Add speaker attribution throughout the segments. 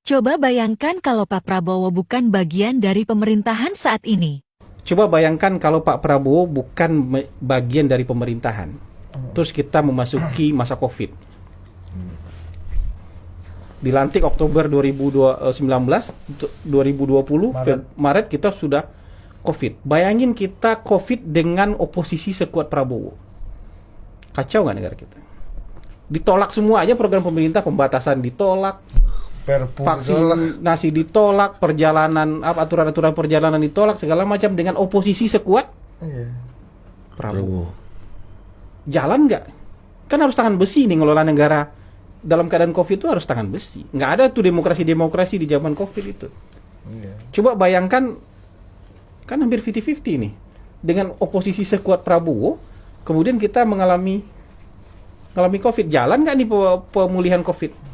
Speaker 1: Coba bayangkan kalau Pak Prabowo bukan bagian dari pemerintahan saat ini.
Speaker 2: Coba bayangkan kalau Pak Prabowo bukan bagian dari pemerintahan. Terus kita memasuki masa COVID. Dilantik Oktober 2019, 2020, Maret kita sudah COVID. Bayangin kita COVID dengan oposisi sekuat Prabowo. Kacau nggak negara kita? Ditolak semua aja program pemerintah, pembatasan ditolak, vaksinasi ditolak, perjalanan, aturan-aturan perjalanan ditolak, segala macam dengan oposisi sekuat Prabowo. Jalan nggak? Kan harus tangan besi nih ngelola negara dalam keadaan COVID itu, harus tangan besi. Nggak ada tuh demokrasi-demokrasi di zaman COVID itu. Coba bayangkan, kan hampir 50-50 nih. Dengan oposisi sekuat Prabowo, kemudian kita mengalami COVID. Jalan nggak nih pemulihan COVID?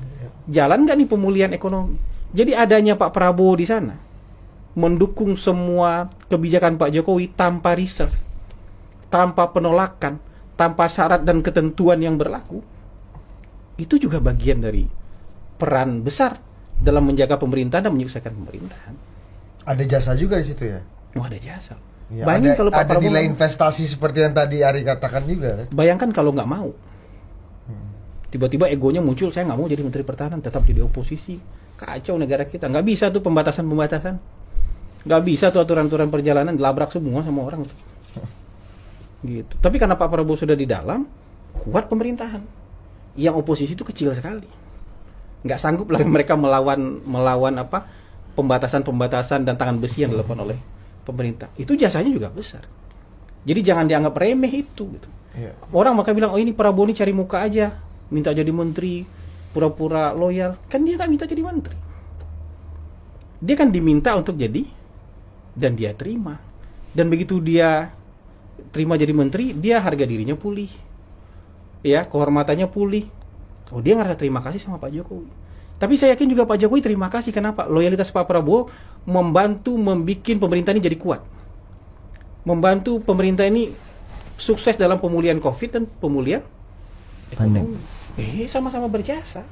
Speaker 2: Jalan nggak nih pemulihan ekonomi? Jadi adanya Pak Prabowo di sana mendukung semua kebijakan Pak Jokowi tanpa reserve, tanpa penolakan, tanpa syarat dan ketentuan yang berlaku. Itu juga bagian dari peran besar dalam menjaga pemerintahan dan menyelesaikan pemerintahan.
Speaker 3: Ada jasa juga di situ ya?
Speaker 2: Oh, ada jasa.
Speaker 3: Ya, bayangkan kalau Pak Prabowo nilai investasi seperti yang tadi Ari katakan juga.
Speaker 2: Bayangkan kalau nggak mau. Tiba-tiba egonya muncul, saya nggak mau jadi Menteri Pertahanan, tetap jadi oposisi. Kacau negara kita. Nggak bisa tuh pembatasan-pembatasan. Nggak bisa tuh aturan-aturan perjalanan, dilabrak semua sama orang. Gitu. Tapi karena Pak Prabowo sudah di dalam, kuat pemerintahan. Yang oposisi itu kecil sekali. Nggak sanggup lagi mereka melawan apa pembatasan-pembatasan dan tangan besi yang dilakukan oleh pemerintah. Itu jasanya juga besar. Jadi jangan dianggap remeh itu. Gitu. Orang maka bilang, oh ini Prabowo ini cari muka aja, minta jadi menteri, pura-pura loyal. Kan dia tak minta jadi menteri. Dia kan diminta untuk jadi, dan dia terima. Dan begitu dia terima jadi menteri, dia harga dirinya pulih. Ya, kehormatannya pulih. Oh, dia ngerasa terima kasih sama Pak Jokowi. Tapi saya yakin juga Pak Jokowi terima kasih. Kenapa? Loyalitas Pak Prabowo membantu membuat pemerintah ini jadi kuat. Membantu pemerintah ini sukses dalam pemulihan COVID dan pemulihan ekonomi. Sama-sama berjasa.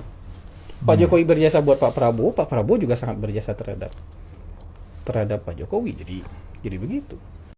Speaker 2: Pak Jokowi berjasa buat Pak Prabowo juga sangat berjasa terhadap Pak Jokowi. Jadi begitu.